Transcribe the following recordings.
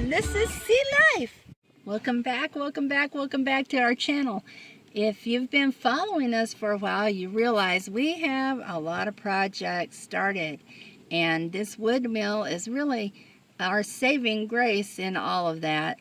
and this is Sea Life. Welcome back to our channel. If you've been following us for a while, you realize we have a lot of projects started, and this wood mill is really our saving grace in all of that,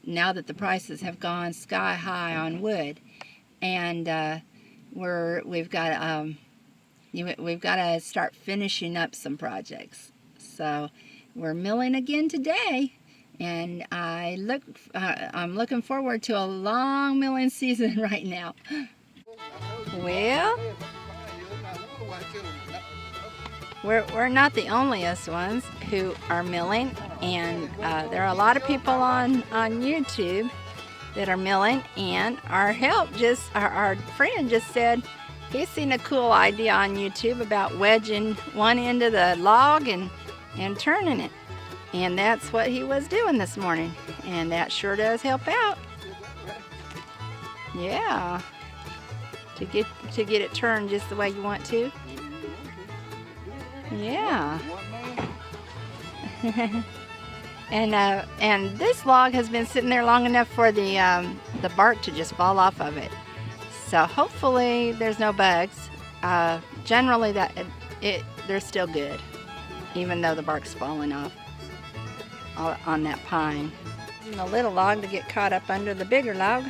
now that the prices have gone sky high on wood. And we've got to start finishing up some projects. So we're milling again today, and I'm looking forward to a long milling season right now. Well, we're not the onlyest ones who are milling, and there are a lot of people on YouTube that are milling, and our friend just said he's seen a cool idea on YouTube about wedging one end of the log and turning it, and that's what he was doing this morning, and that sure does help out. Yeah, to get it turned just the way you want to. Yeah. And this log has been sitting there long enough for the bark to just fall off of it. So hopefully there's no bugs. Generally they're still good, even though the bark's falling off on that pine. And the little log to get caught up under the bigger log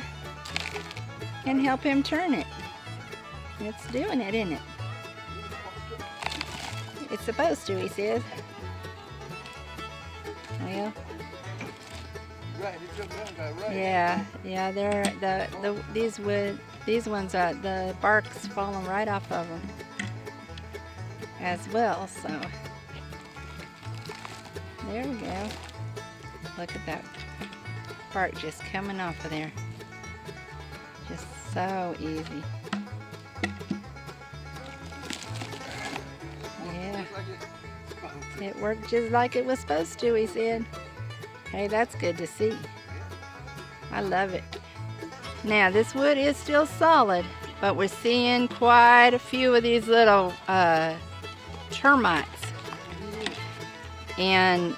and help him turn it. It's doing it, isn't it? It's supposed to, he says. Well, yeah, these ones the bark's falling right off of them as well. So there we go. Look at that bark just coming off of there. Just so easy. Yeah. It worked just like it was supposed to, he said. Hey, that's good to see. I love it. Now, this wood is still solid, but we're seeing quite a few of these little termites. And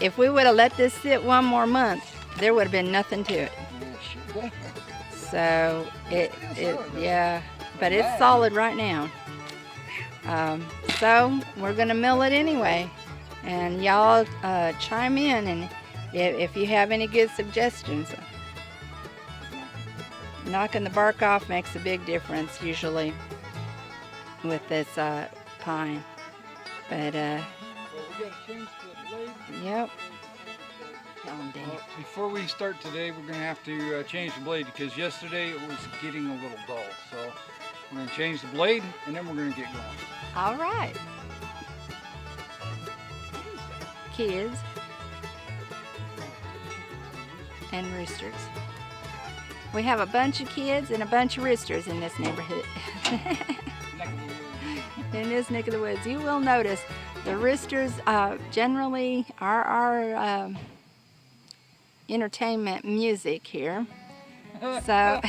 if we would have let this sit one more month, there would have been nothing to it. So, yeah, but it's solid right now. So we're gonna mill it anyway, and y'all chime in, and if you have any good suggestions. Knocking the bark off makes a big difference usually with this pine. But well, we gotta change the blade. Yep. Before we start today, we're gonna have to change the blade, because yesterday it was getting a little dull. So we're going to change the blade, and then we're going to get going. All right. Kids and roosters. We have a bunch of kids and a bunch of roosters in this neighborhood. In this neck of the woods. You will notice the roosters generally are our entertainment music here. So,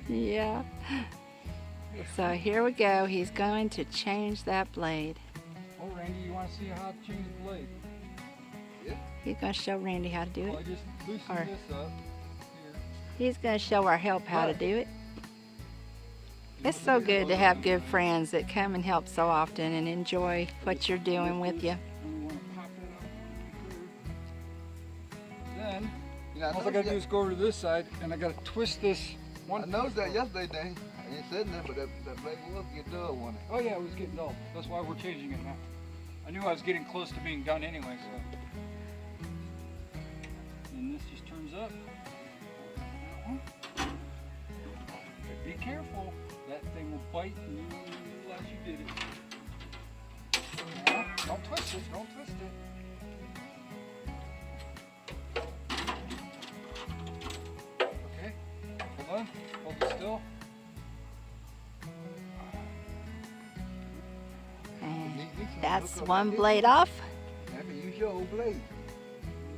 yeah. So here we go. He's going to change that blade. Oh, Randy, you want to see how to change the blade? Yeah. He's going to show Randy how to do it. Well, I just loosen this up. Here. He's going to show our help how to do it. It's so good to have good friends that come and help so often and enjoy what you're doing with you. Then, all I got to do is go over to this side, and I got to twist this one. I noticed that yesterday, Dane. I ain't said that, but that blade was getting dull, wasn't it? Oh yeah, it was getting dull. That's why we're changing it now. I knew I was getting close to being done anyway, so. And this just turns up. But be careful. That thing will bite and you won't realize you did it. No, don't twist it. Don't twist it. Okay. Hold on. Hold it still. That's one blade off. I can use your old blade.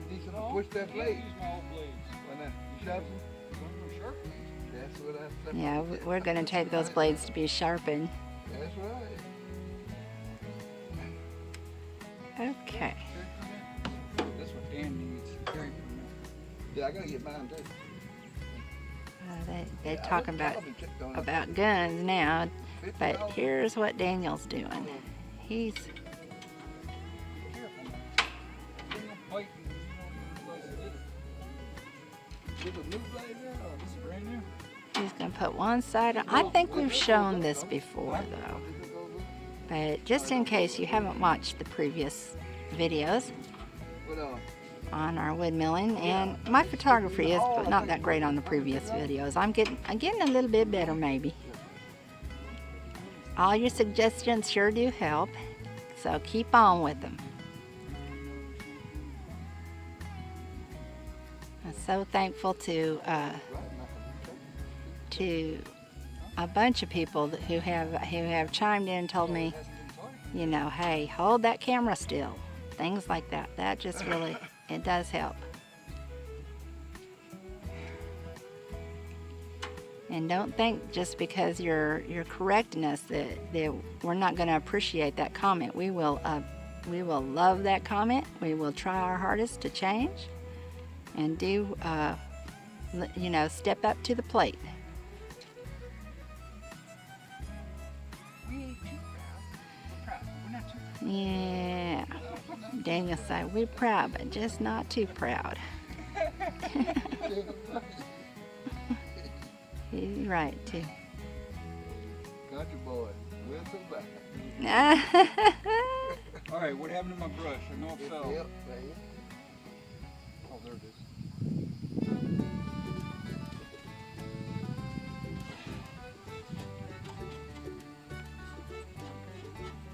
You need to push that blade. Use my old blades. Why not? You sharpen? Sharpen? That's what I. Yeah, we're going to take those blades to be sharpened. That's right. Okay. Yeah, I gotta get mine too. They're Yeah, talking I'll be checked on it. about guns now, but $50. here's what Daniel's doing. He's Careful now. That thing will bite and you don't realize you did it. Is it a new blade there, or This is brand new. he's gonna put one side on. I think we've shown this before though, is it go good? but just in case you haven't watched the previous videos But, on our wood milling, and my photography is not that great on the previous videos. I'm getting a little bit better maybe. All your suggestions sure do help, so keep on with them. I'm so thankful to a bunch of people who have chimed in and told me, you know, hey, hold that camera still, things like that. That just really, it does help. And don't think just because you're correcting us that we're not going to appreciate that comment. We will love that comment. We will try our hardest to change and do, you know, step up to the plate. We ain't too proud. We're proud, but we're not too proud. Yeah. Daniel said, we're proud, but just not too proud. He's right, too. country boy, we'll survive. All right, what happened to my brush? I know it fell. Yep, man. Oh, there it is.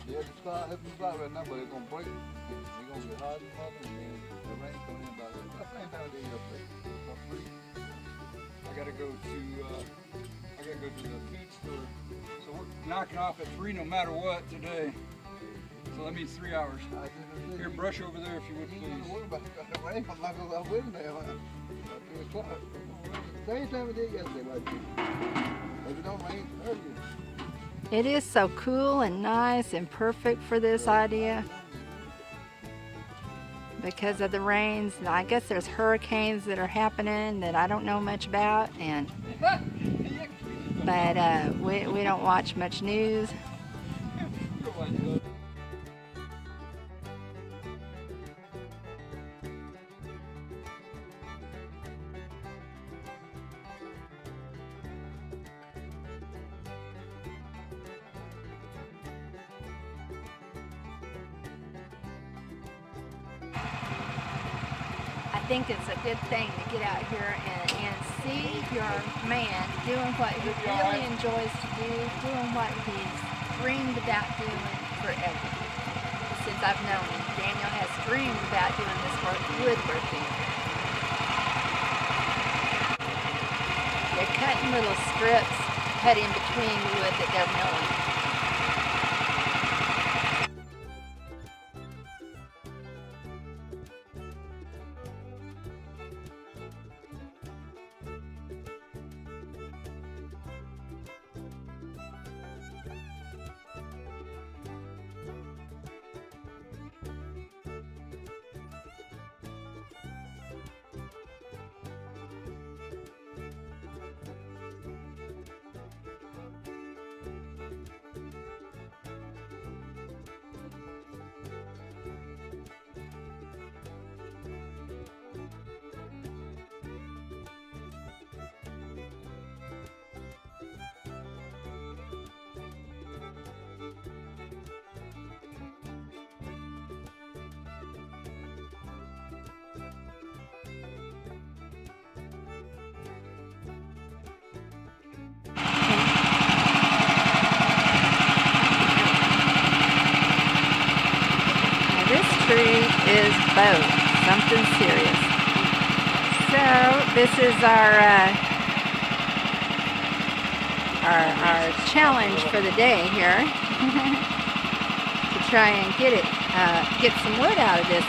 Yeah, the sky helping fly right now, but it's gonna break. It's gonna get hard and hard, and then the rain coming in about it. I think down there yesterday. I gotta go to the feed store. So we're knocking off at 3 no matter what today. So that means 3 hours. Here, brush over there if you would, You please. don't worry about the rain. I'm not gonna win there. Same time it did yesterday, like this. If it don't rain, it's early. It is so cool and nice and perfect for this idea because of the rains. I guess there's hurricanes that are happening that I don't know much about, but we don't watch much news. I think it's a good thing to get out here and see your man doing what he really enjoys to do, doing what he's dreamed about doing forever. Since I've known him, Daniel has dreamed about doing this woodworking. They're cutting little strips, cut in between the wood that they're milling. Tree is both something serious. So this is our challenge for the day here to try and get some wood out of this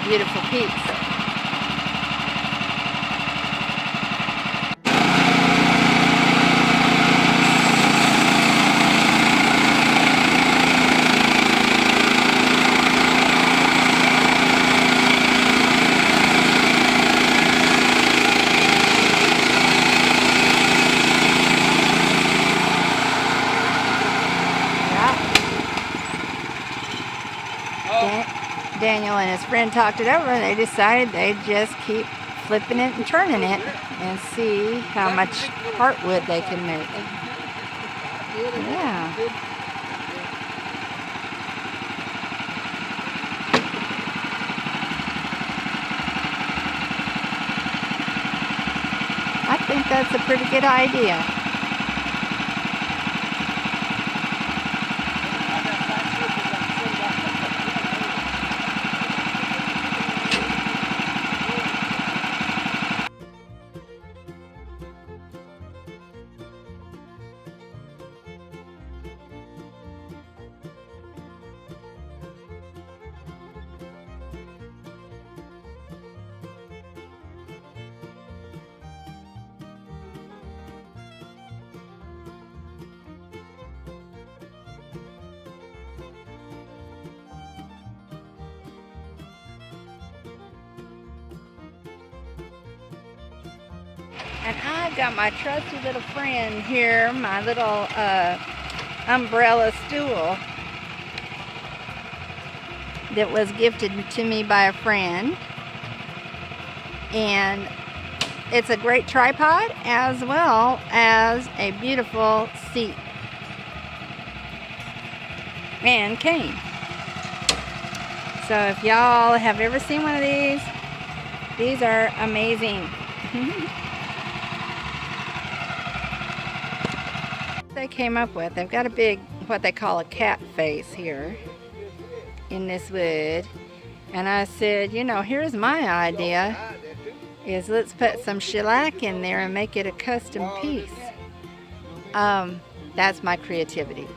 beautiful piece. Daniel and his friend talked it over, and they decided they'd just keep flipping it and turning it and see how much heartwood they can make. Yeah. I think that's a pretty good idea. And I've got my trusty little friend here, my little umbrella stool that was gifted to me by a friend. And it's a great tripod as well as a beautiful seat and cane. So if y'all have ever seen one of these are amazing. They came up with, they've got a big, what they call a cat face here in this wood, and I said, you know, here's my idea, is let's put some shellac in there and make it a custom piece. That's my creativity.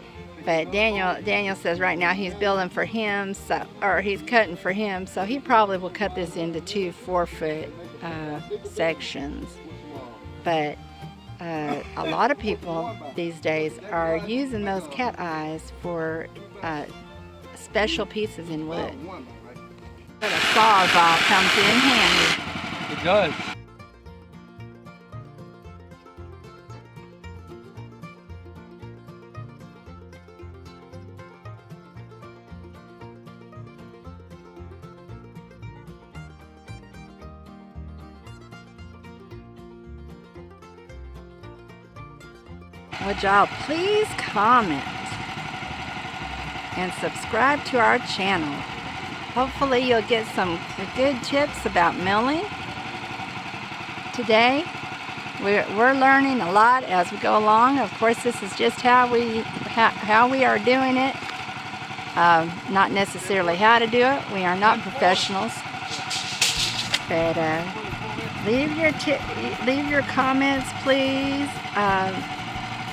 But Daniel says right now he's building for him, so, or he's cutting for him, so he probably will cut this into 2 4-foot sections. But a lot of people these days are using those cat eyes for special pieces in wood. But a sawzall comes in handy. It does. Would y'all please comment and subscribe to our channel. Hopefully you'll get some good tips about milling today. We're learning a lot as we go along. Of course, this is just how we are doing it. Not necessarily how to do it. We are not professionals. But leave your comments, please.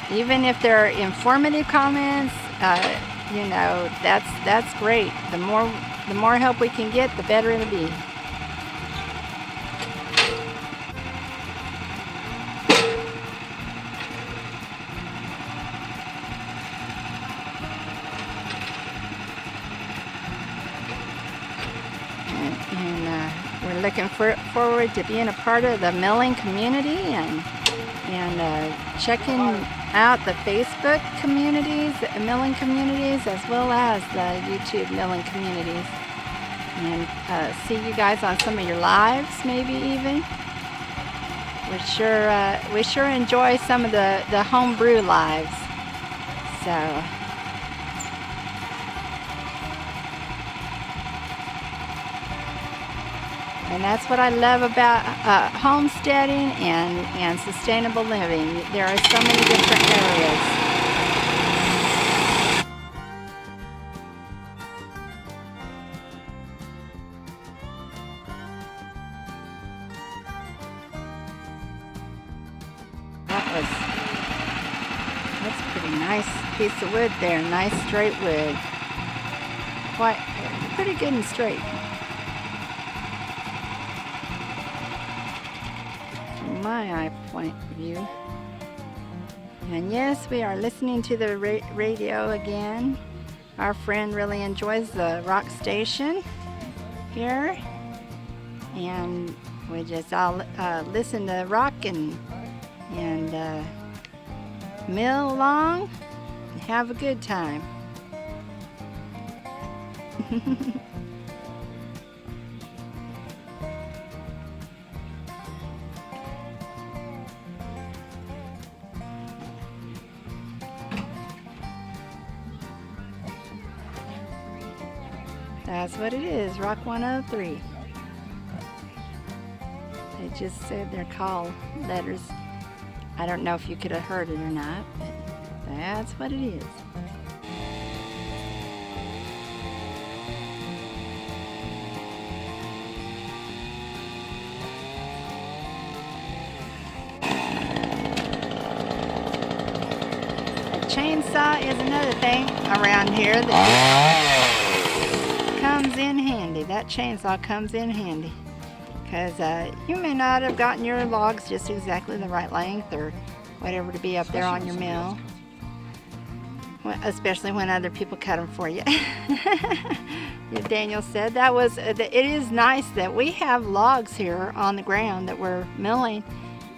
Even if they're informative comments, you know, that's great. The more help we can get, the better it'll be. And we're looking forward to being a part of the milling community and checking out the Facebook communities, the milling communities, as well as the YouTube milling communities. And see you guys on some of your lives, maybe even. We sure enjoy some of the homebrew lives. So. And that's what I love about homesteading and sustainable living. There are so many different areas. That's a pretty nice piece of wood there. Nice straight wood. Quite pretty good and straight. My eye point view. And yes, we are listening to the radio again. Our friend really enjoys the rock station here, and we just all listen to rock and mill along and have a good time. That's what it is, Rock 103. They just said their call letters. I don't know if you could have heard it or not, but that's what it is. A chainsaw is another thing around here that comes in handy. That chainsaw comes in handy. Because you may not have gotten your logs just exactly the right length or whatever to be up there on your mill, especially when other people cut them for you. Daniel said that was. It is nice that we have logs here on the ground that we're milling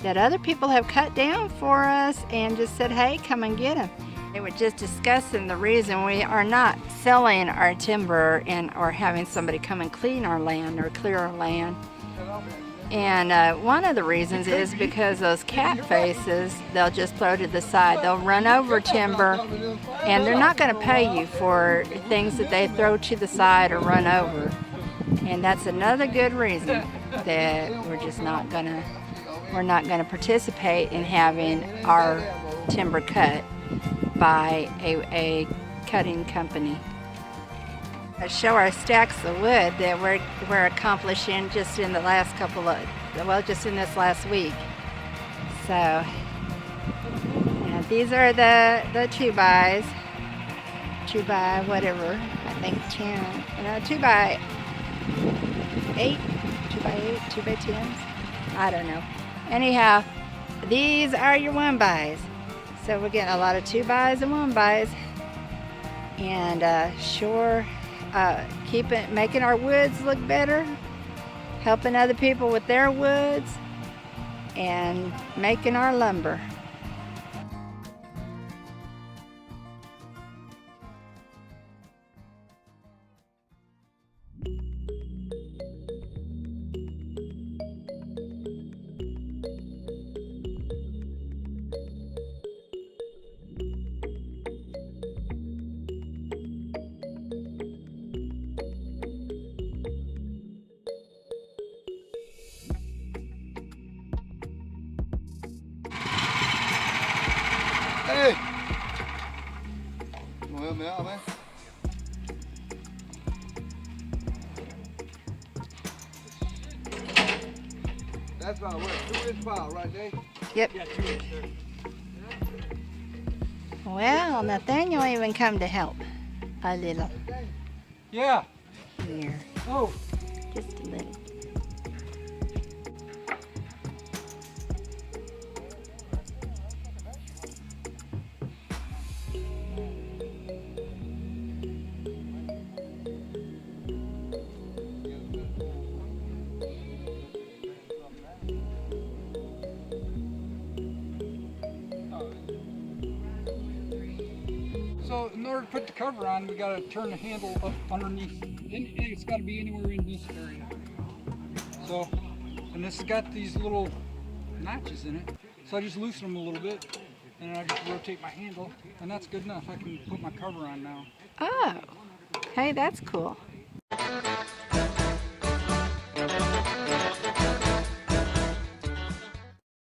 that other people have cut down for us and just said, hey, come and get them. They were just discussing the reason we are not selling our timber or having somebody come and clean our land or clear our land. And one of the reasons is because those cat faces, they'll just throw to the side. They'll run over timber, and they're not going to pay you for things that they throw to the side or run over. And that's another good reason that we're not going to participate in having our timber cut by a cutting company. Show our stacks of wood that we're accomplishing just in the last just in this last week. So these are the 2x, 2x whatever, I think 10, 2x8, 2x8, 2x10s, I don't know. Anyhow, these are your 1xs. So we're getting a lot of 2xs and 1xs, and making our woods look better, helping other people with their woods, and making our lumber. Hey! You wanna help me out, man? That's about what, 2-inch pile, right, Dave? Yep. Yeah, 2 inch there. Well, Nathaniel even come to help a little. Yeah. Here, Oh. just a little. So in order to put the cover on, we got to turn the handle up underneath. It's got to be anywhere in this area. So, and this has got these little notches in it. So I just loosen them a little bit, and I just rotate my handle, and that's good enough. I can put my cover on now. Oh, hey, that's cool.